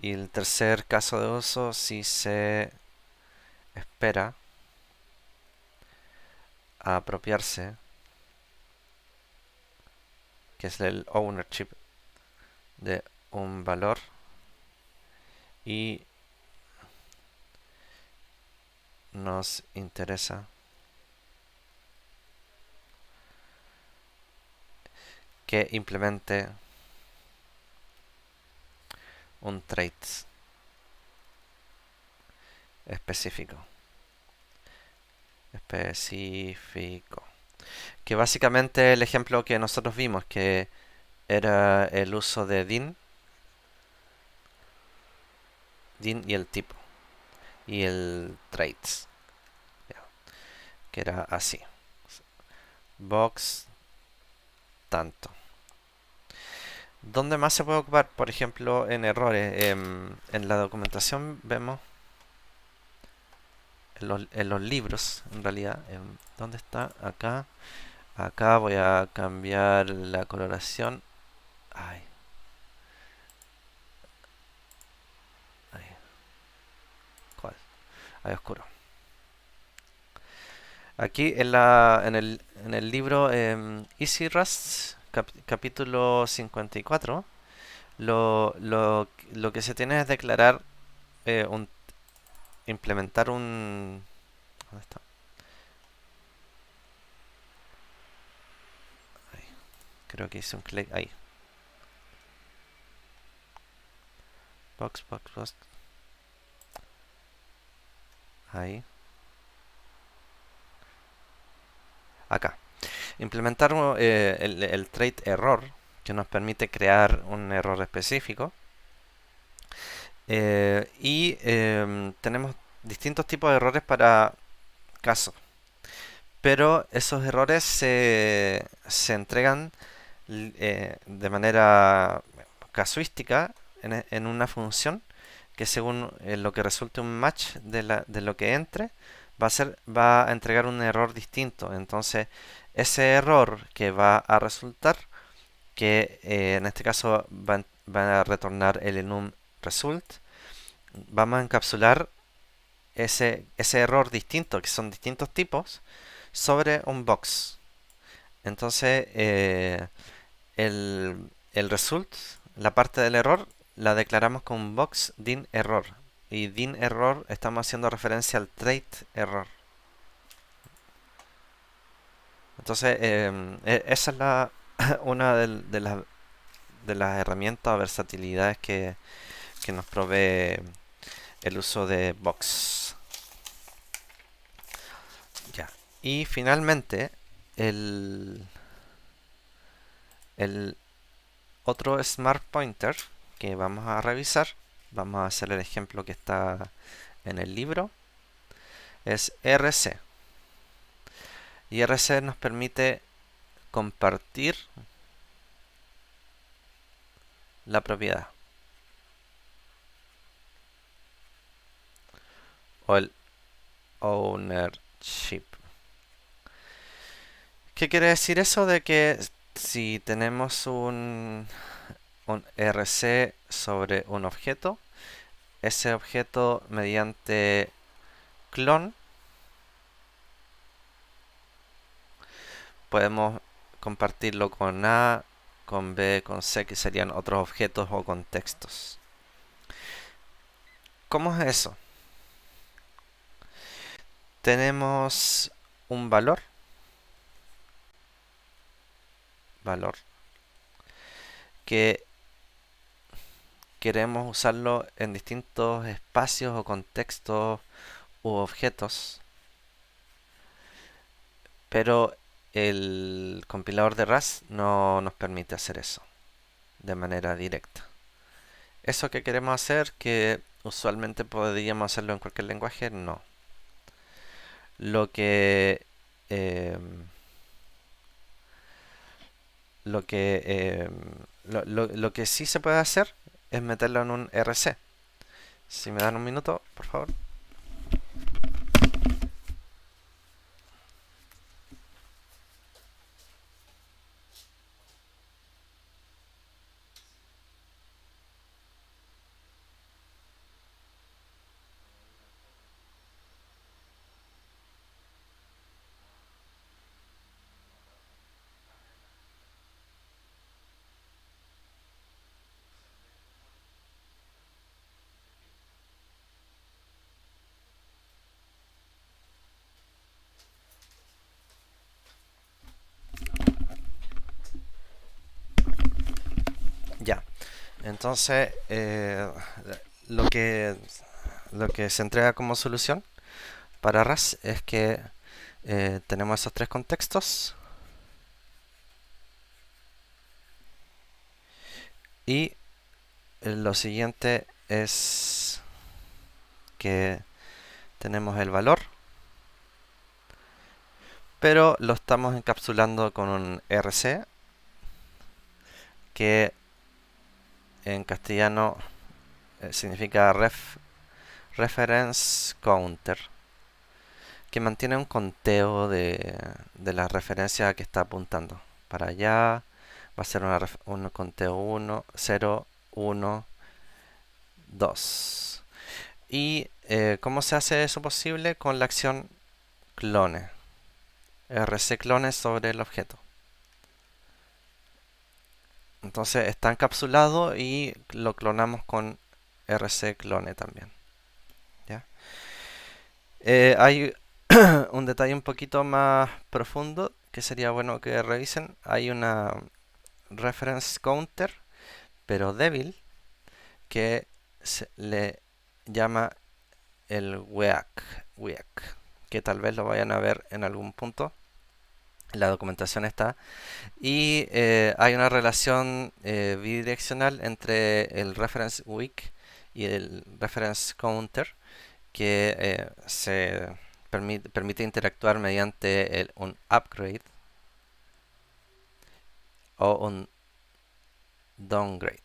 y el tercer caso de uso, si se espera a apropiarse, que es el ownership de un valor y nos interesa que implemente un trait específico. Específico. Que básicamente el ejemplo que nosotros vimos, que era el uso de din y el tipo, y el traits, que era así. Box tanto. ¿Dónde más se puede ocupar? Por ejemplo, en errores. En la documentación vemos, en los libros, en realidad. ¿Dónde está? Acá. Acá voy a cambiar la coloración. Ay, ay, ¿cuál? Ay, oscuro. Aquí en el libro Easy Rust, capítulo 54, lo que se tiene es declarar un implementar un... ¿Dónde está? Ahí, creo que hice un clic ahí. Box. Ahí. Acá. Implementar el trait error, que nos permite crear un error específico. Y tenemos distintos tipos de errores para casos. pero esos errores se entregan de manera casuística en una función que según lo que resulte un match de lo que entre, va a entregar un error distinto. Entonces, ese error que va a resultar, que en este caso va a retornar el enum result, vamos a encapsular ese error distinto, que son distintos tipos, sobre un box. Entonces, el result, la parte del error, la declaramos con box din error. Y din error estamos haciendo referencia al trait error. Entonces, esa es una de las herramientas o versatilidades que nos provee el uso de box. Ya. Y finalmente, el, el otro Smart Pointer que vamos a revisar, vamos a hacer el ejemplo que está en el libro, es RC. Y RC nos permite compartir la propiedad o el ownership. ¿Qué quiere decir eso? De que si tenemos un RC sobre un objeto, ese objeto mediante clon podemos compartirlo con A, con B, con C, que serían otros objetos o contextos. ¿Cómo es eso? Tenemos un valor que queremos usarlo en distintos espacios o contextos u objetos, pero el compilador de RAS no nos permite hacer eso de manera directa. Eso que queremos hacer, que usualmente podríamos hacerlo en cualquier lenguaje, no. Lo que eh, lo que lo que sí se puede hacer es meterlo en un RC. Si me dan un minuto, por favor. Ya. Entonces, lo que lo que se entrega como solución para RAS es que tenemos esos tres contextos y lo siguiente es que tenemos el valor, pero lo estamos encapsulando con un RC que en castellano significa reference counter, que mantiene un conteo de la referencia a que está apuntando. Para allá va a ser un conteo 1, 0, 1, 2. ¿Y cómo se hace eso posible? Con la acción clone. RC clone sobre el objeto. Entonces está encapsulado y lo clonamos con RC clone también. ¿Ya? Hay un detalle un poquito más profundo que sería bueno que revisen. Hay una reference counter, pero débil, que se le llama el weak, que tal vez lo vayan a ver en algún punto. La documentación está. Y hay una relación bidireccional entre el reference weak y el reference counter que se permite interactuar mediante un upgrade o un downgrade.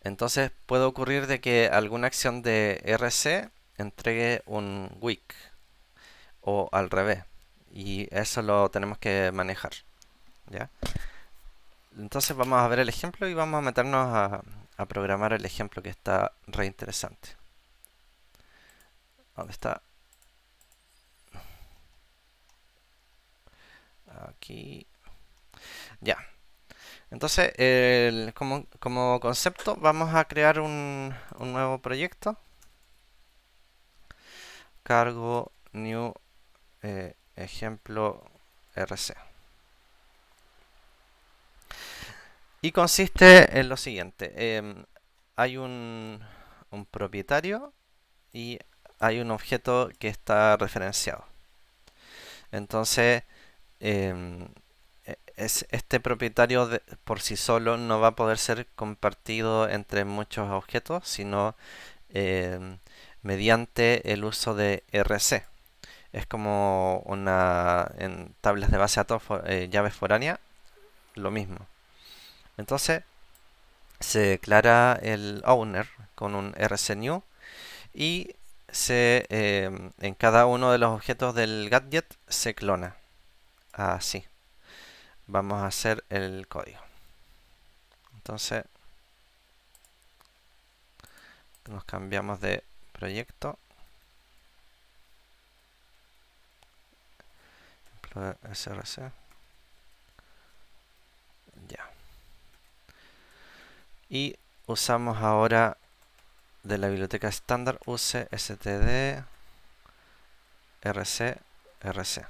Entonces puede ocurrir de que alguna acción de RC entregue un weak o al revés, y eso lo tenemos que manejar, ¿ya? Entonces vamos a ver el ejemplo y vamos a meternos a programar el ejemplo, que está re interesante. ¿Dónde está? Aquí. Ya. Entonces, como concepto, vamos a crear un nuevo proyecto. Cargo new ejemplo RC. Y consiste en lo siguiente. Hay un propietario y hay un objeto que está referenciado. Entonces, em, este propietario por sí solo no va a poder ser compartido entre muchos objetos, sino mediante el uso de RC. Es como en tablas de base de datos, llaves foráneas, lo mismo. Entonces se declara el owner con un rcnew y en cada uno de los objetos del gadget se clona. Así. Vamos a hacer el código. Entonces nos cambiamos de proyecto. src. Ya. Y usamos ahora de la biblioteca estándar use std rc rc.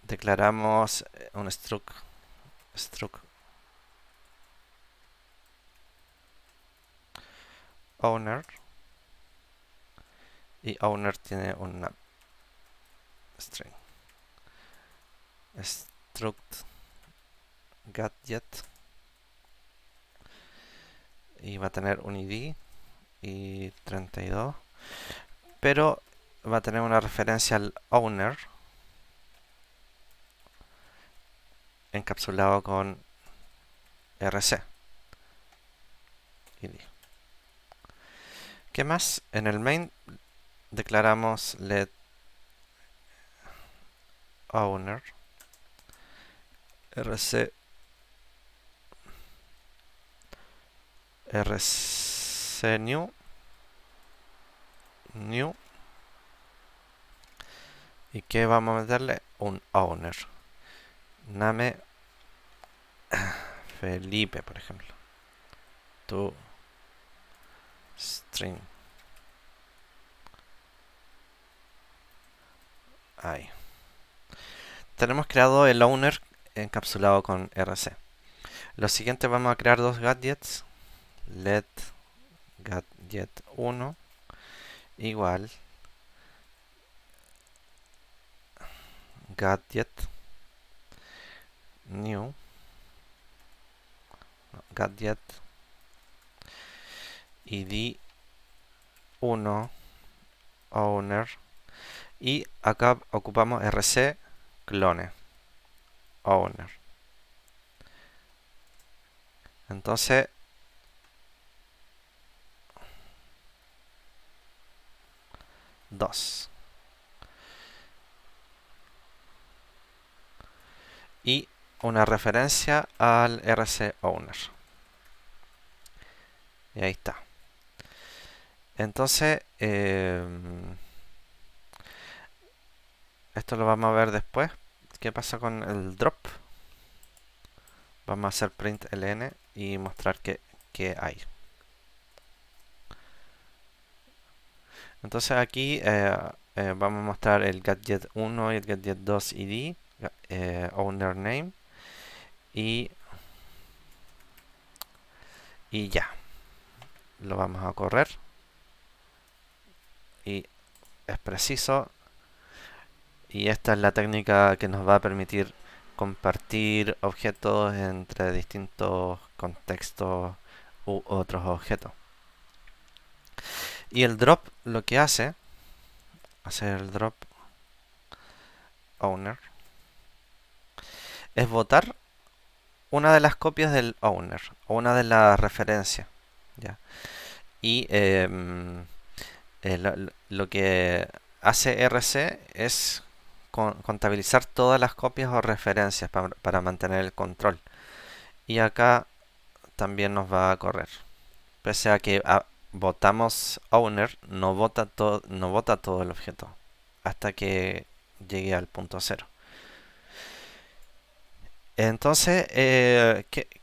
Declaramos un struct owner, y owner tiene una string. Struct gadget, y va a tener un id y 32, pero va a tener una referencia al owner encapsulado con rc id. ¿Qué más? En el main declaramos let owner rc new y que vamos a meterle un owner name Felipe, por ejemplo, to string. Ahí tenemos creado el owner encapsulado con rc. Lo siguiente, vamos a crear dos gadgets. Let gadget 1 igual gadget new gadget id 1 owner, y acá ocupamos rc clone owner. Entonces dos, y una referencia al rc owner, y ahí está. Entonces esto lo vamos a ver después. ¿Qué pasa con el drop? Vamos a hacer print ln y mostrar que hay. Entonces aquí vamos a mostrar el gadget 1 y el gadget 2 id, owner name, y ya. Lo vamos a correr y es preciso, y esta es la técnica que nos va a permitir compartir objetos entre distintos contextos u otros objetos. Y el drop lo que hace, hacer el drop owner, es botar una de las copias del owner o una de las referencias, ¿ya? Y lo que hace RC es contabilizar todas las copias o referencias para mantener el control. Y acá también nos va a correr. Pese a que votamos owner, no vota todo el objeto hasta que llegue al punto cero. Entonces,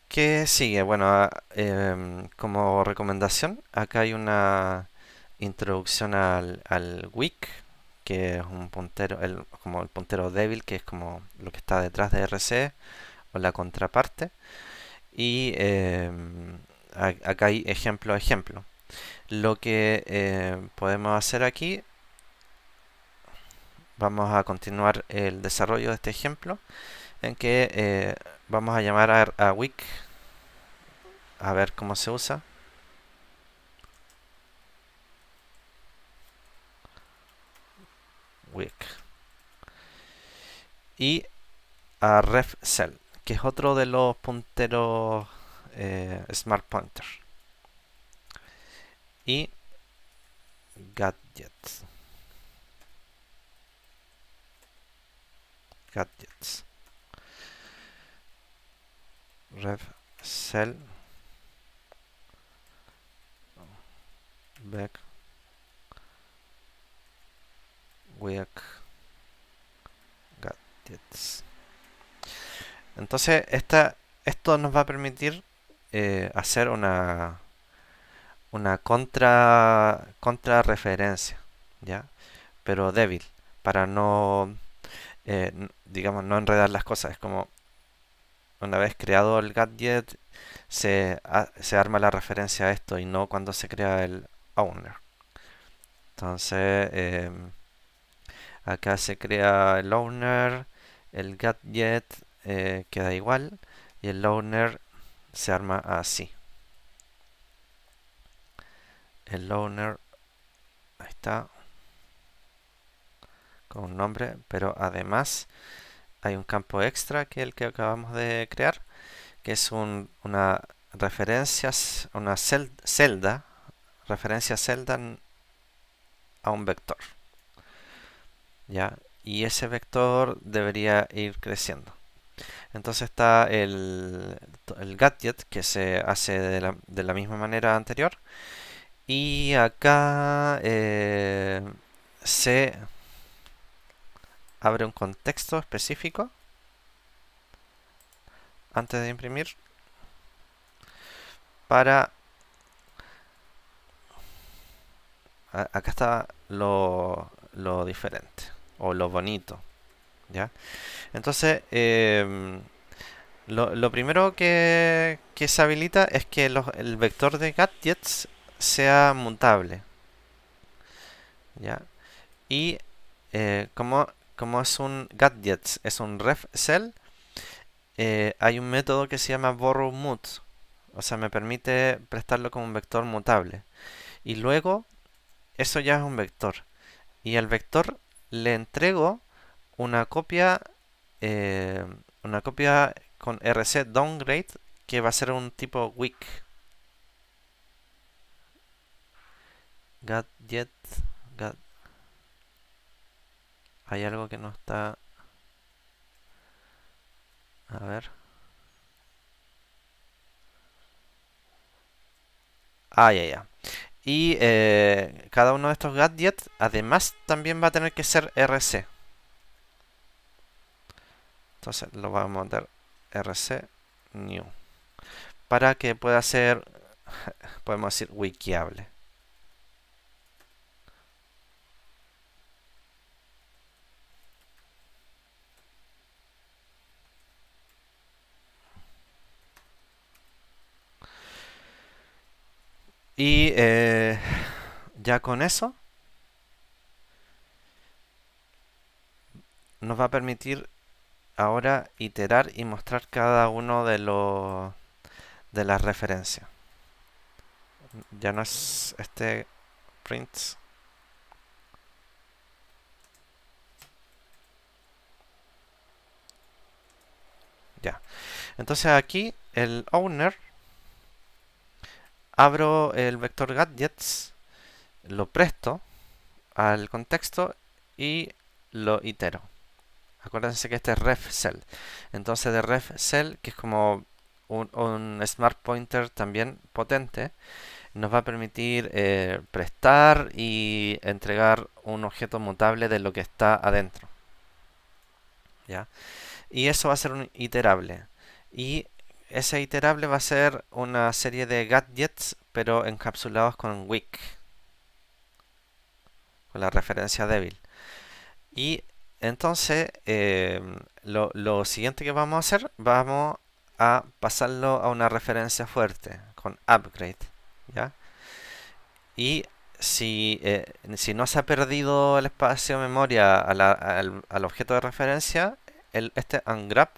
¿qué sigue? Bueno, como recomendación, acá hay una introducción al weak, que es un puntero, como el puntero débil, que es como lo que está detrás de RC o la contraparte. Y acá hay ejemplo a ejemplo. Lo que podemos hacer aquí, vamos a continuar el desarrollo de este ejemplo, en que vamos a llamar a weak, a ver cómo se usa. Weak. Y a ref cell, que es otro de los punteros smart pointer. Y gadgets. Gadgets. Ref cell. Back. Weak. Gadgets. Entonces, esto nos va a permitir hacer una contra referencia, ¿ya? Pero débil, para no, digamos, no enredar las cosas. Es como una vez creado el gadget, se arma la referencia a esto y no cuando se crea el owner. Entonces, acá se crea el owner, el gadget queda igual y el owner se arma así. El owner, ahí está, con un nombre, pero además hay un campo extra que es el que acabamos de crear, que es una referencia, una celda, referencia celda a un vector, ¿ya? Y ese vector debería ir creciendo. Entonces está el gadget que se hace de la misma manera anterior. Y acá se abre un contexto específico antes de imprimir para... Acá está lo diferente o lo bonito, ¿ya? Entonces, lo primero que se habilita es que el vector de gadgets sea mutable, ¿ya? Y como es un gadgets, es un ref cell, hay un método que se llama borrowMut, o sea, me permite prestarlo como un vector mutable. Y luego, eso ya es un vector. Y al vector le entrego una copia, eh, una copia con RC downgrade que va a ser un tipo weak. Gadget, gad- hay algo que no está. A ver. Ah, ya, ya. Y cada uno de estos gadgets además también va a tener que ser RC. Entonces lo vamos a meter RC new para que pueda ser, podemos decir, wikiable. Y ya con eso nos va a permitir ahora iterar y mostrar cada uno de las referencias. Ya no es este print. Ya. Entonces aquí el owner, abro el vector gadgets, lo presto al contexto y lo itero. Acuérdense que este es ref cell. Entonces de ref cell, que es como un smart pointer también potente, nos va a permitir prestar y entregar un objeto mutable de lo que está adentro. ¿Ya? Y eso va a ser un iterable. Y ese iterable va a ser una serie de gadgets, pero encapsulados con weak, con la referencia débil. Y entonces, lo siguiente que vamos a hacer, vamos a pasarlo a una referencia fuerte, con upgrade. ¿Ya? Y si no se ha perdido el espacio de memoria al objeto de referencia, este ungrab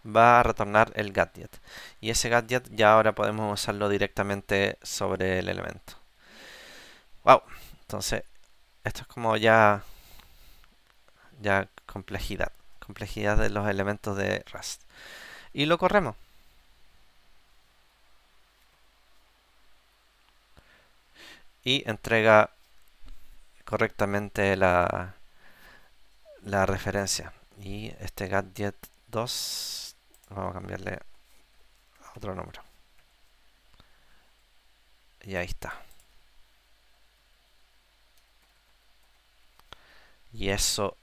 va a retornar el gadget. Y ese gadget ya ahora podemos usarlo directamente sobre el elemento. Wow. Entonces, esto es como ya complejidad de los elementos de Rust. Y lo corremos. Y entrega correctamente la referencia. Y este gadget 2 vamos a cambiarle a otro número. Y ahí está. Y eso.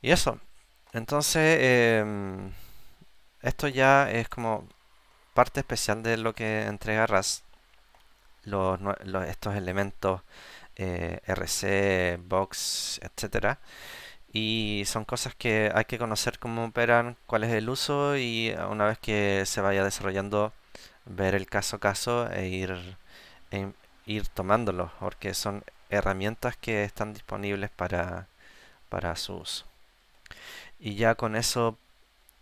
Y eso. Entonces, esto ya es como parte especial de lo que entrega Rust. Estos elementos RC, Box, etcétera. Y son cosas que hay que conocer cómo operan, cuál es el uso y una vez que se vaya desarrollando, ver el caso a caso e ir tomándolos, porque son herramientas que están disponibles para su uso. Y ya con eso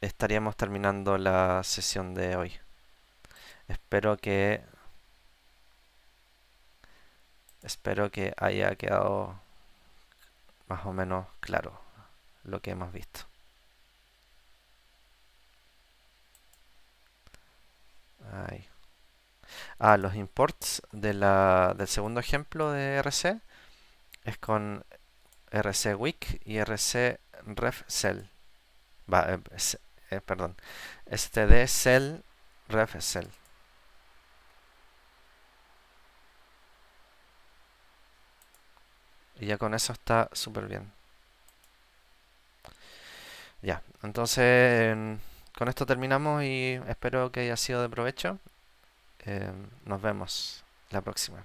estaríamos terminando la sesión de hoy. Espero que espero que haya quedado más o menos claro lo que hemos visto. Ahí. Los imports del segundo ejemplo de RC es con RC Weak y RC Ref Cell. Perdón. std cell ref cell. Y ya con eso está súper bien. Ya, entonces con esto terminamos y espero que haya sido de provecho. Nos vemos la próxima.